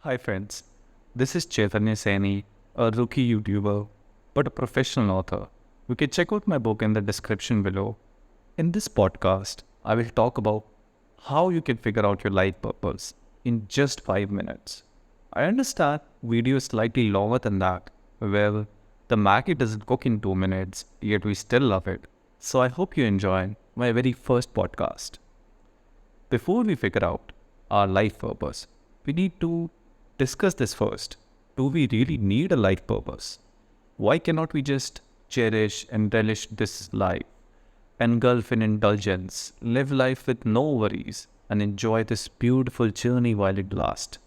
Hi friends, this is Chaitanya Saini, a rookie YouTuber, but a professional author. You can check out my book in the description below. In this podcast, I will talk about how you can figure out your life purpose in just 5 minutes. I understand video is slightly longer than that. Well, the Maggie doesn't cook in 2 minutes, yet we still love it. So I hope you enjoy my very first podcast. Before we figure out our life purpose, we need to discuss this first. Do we really need a life purpose? Why cannot we just cherish and relish this life, engulf in indulgence, live life with no worries, and enjoy this beautiful journey while it lasts?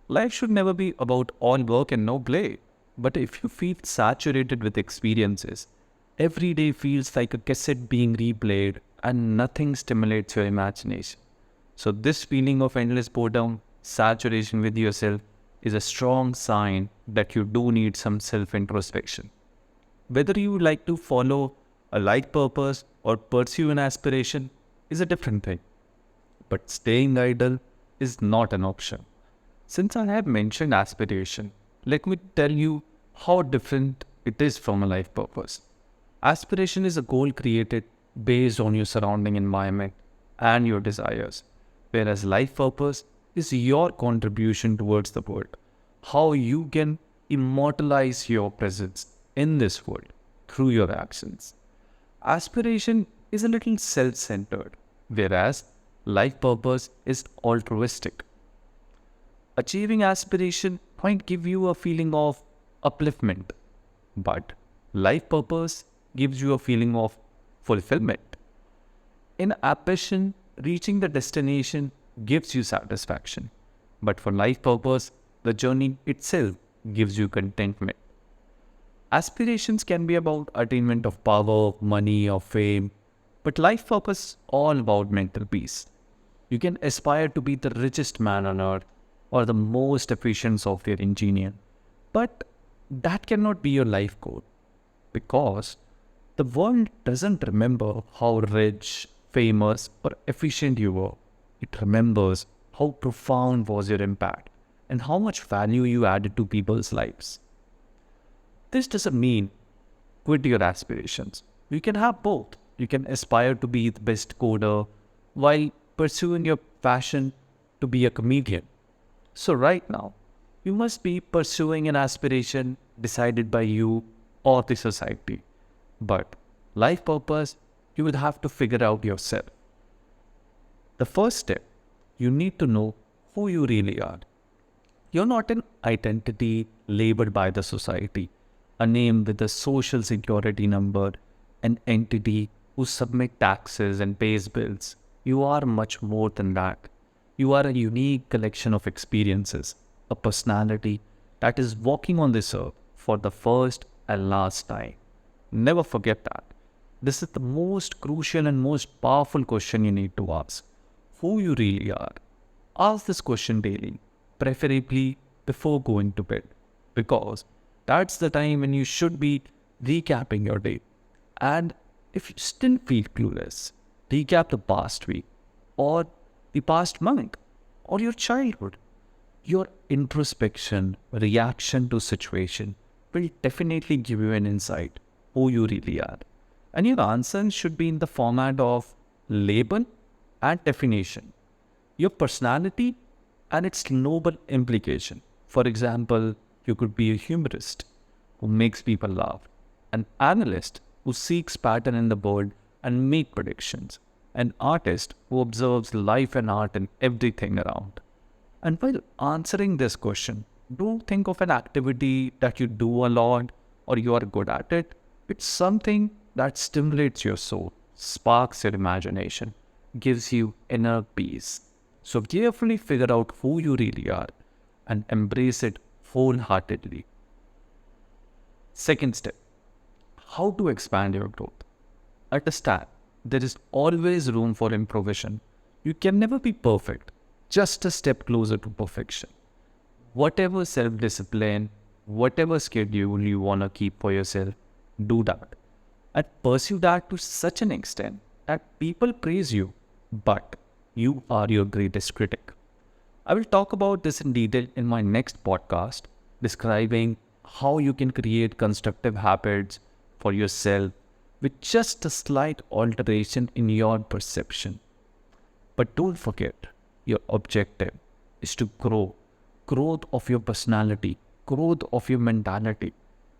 Life should never be about all work and no play. But if you feel saturated with experiences, every day feels like a cassette being replayed and nothing stimulates your imagination. So this feeling of endless boredom, saturation with yourself is a strong sign that you do need some self-introspection. Whether you like to follow a life purpose or pursue an aspiration is a different thing. But staying idle is not an option. Since I have mentioned aspiration, let me tell you how different it is from a life purpose. Aspiration is a goal created based on your surrounding environment and your desires, whereas life purpose is your contribution towards the world, how you can immortalize your presence in this world through your actions. Aspiration is a little self-centered, whereas life purpose is altruistic. Achieving aspiration might give you a feeling of upliftment, but life purpose gives you a feeling of fulfillment. In ambition, reaching the destination gives you satisfaction, but for life purpose, the journey itself gives you contentment. Aspirations can be about attainment of power, money, or fame, but life purpose is all about mental peace. You can aspire to be the richest man on earth or the most efficient software engineer, but that cannot be your life goal because the world doesn't remember how rich, famous, or efficient you were. It remembers how profound was your impact and how much value you added to people's lives. This doesn't mean quit your aspirations. You can have both. You can aspire to be the best coder while pursuing your passion to be a comedian. So right now, you must be pursuing an aspiration decided by you or the society. But life purpose, you will have to figure out yourself. The first step, you need to know who you really are. You're not an identity labeled by the society, a name with a social security number, an entity who submits taxes and pays bills. You are much more than that. You are a unique collection of experiences, a personality that is walking on this earth for the first and last time. Never forget that. This is the most crucial and most powerful question you need to ask. Who you really are. Ask this question daily, preferably before going to bed, because that's the time when you should be recapping your day. And if you still feel clueless, recap the past week or the past month or your childhood. Your introspection, reaction to situation will definitely give you an insight who you really are. And your answers should be in the format of label and definition, your personality and its noble implication. For example, you could be a humorist who makes people laugh, an analyst who seeks pattern in the world and make predictions, an artist who observes life and art in everything around. And while answering this question, don't think of an activity that you do a lot or you are good at it. It's something that stimulates your soul, sparks your imagination, gives you inner peace. So carefully figure out who you really are and embrace it wholeheartedly. Second step, how to expand your growth. Understand, there is always room for improvisation. You can never be perfect, just a step closer to perfection. Whatever self-discipline, whatever schedule you want to keep for yourself, do that. And pursue that to such an extent that people praise you, but you are your greatest critic. I will talk about this in detail in my next podcast, describing how you can create constructive habits for yourself with just a slight alteration in your perception. But don't forget, your objective is to grow, growth of your personality, growth of your mentality.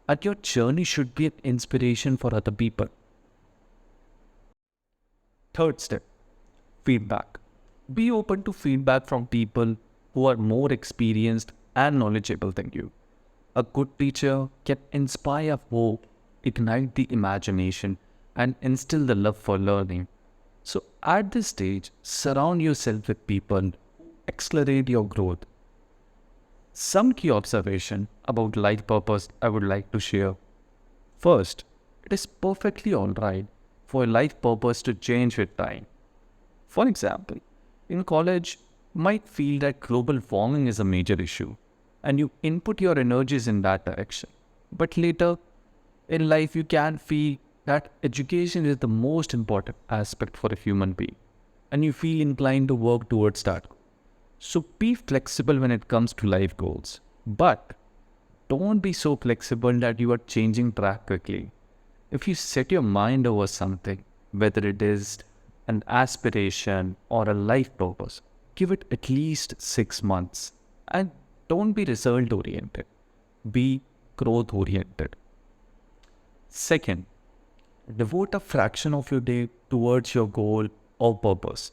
And your journey should be an inspiration for other people. Third step, feedback. Be open to feedback from people who are more experienced and knowledgeable than you. A good teacher can inspire hope, ignite the imagination, and instill the love for learning. So, at this stage, surround yourself with people who accelerate your growth. Some key observation about life purpose I would like to share. First, it is perfectly alright for a life purpose to change with time. For example, in college, you might feel that global warming is a major issue and you input your energies in that direction. But later in life, you can feel that education is the most important aspect for a human being and you feel inclined to work towards that. So be flexible when it comes to life goals, but don't be so flexible that you are changing track quickly. If you set your mind over something, whether it is an aspiration or a life purpose, give it at least 6 months and don't be result oriented. Be growth oriented. Second, devote a fraction of your day towards your goal or purpose.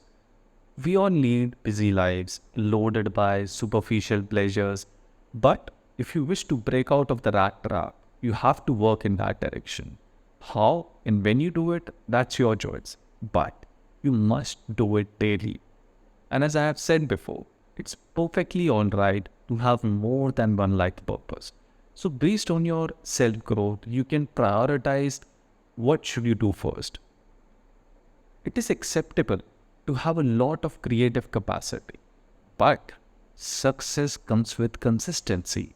We all lead busy lives loaded by superficial pleasures, but if you wish to break out of the rat trap, you have to work in that direction. How and when you do it, that's your choice, but you must do it daily. And as I have said before, it's perfectly alright to have more than one life purpose. So based on your self-growth, you can prioritize what should you do first. It is acceptable to have a lot of creative capacity, but success comes with consistency.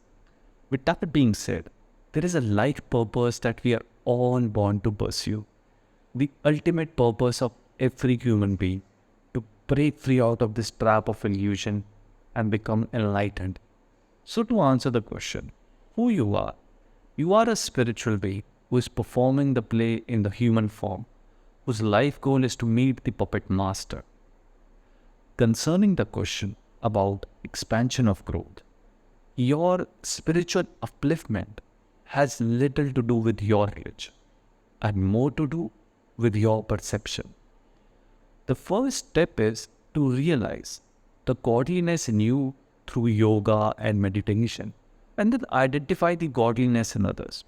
With that being said, there is a life purpose that we are all born to pursue. The ultimate purpose of every human being, to break free out of this trap of illusion and become enlightened. So to answer the question, who you are a spiritual being who is performing the play in the human form, whose life goal is to meet the puppet master. Concerning the question about expansion of growth, your spiritual upliftment has little to do with your religion and more to do with your perception. The first step is to realize the godliness in you through yoga and meditation, and then identify the godliness in others.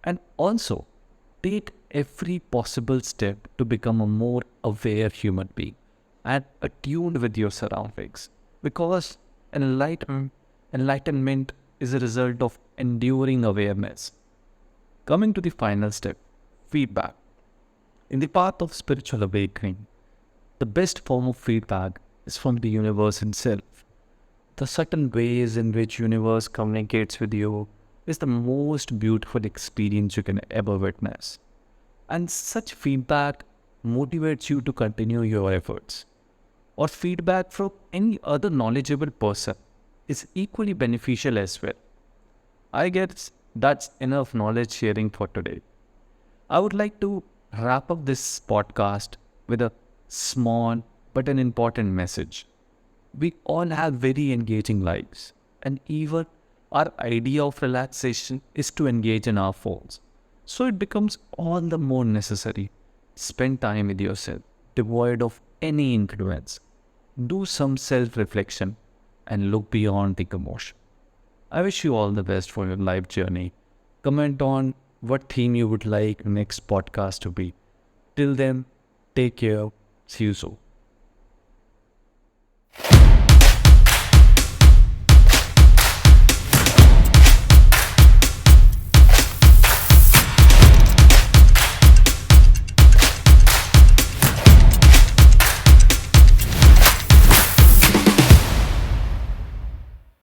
And also take every possible step to become a more aware human being and attuned with your surroundings, because enlightenment is a result of enduring awareness. Coming to the final step, feedback. In the path of spiritual awakening, the best form of feedback is from the universe itself. The certain ways in which universe communicates with you is the most beautiful experience you can ever witness. And such feedback motivates you to continue your efforts. Or feedback from any other knowledgeable person is equally beneficial as well. I guess that's enough knowledge sharing for today. I would like to wrap up this podcast with a small but an important message. We all have very engaging lives, and even our idea of relaxation is to engage in our phones. So it becomes all the more necessary. Spend time with yourself, devoid of any influence. Do some self-reflection and look beyond the commotion. I wish you all the best for your life journey. Comment on what theme you would like next podcast to be. Till then, take care. See you soon.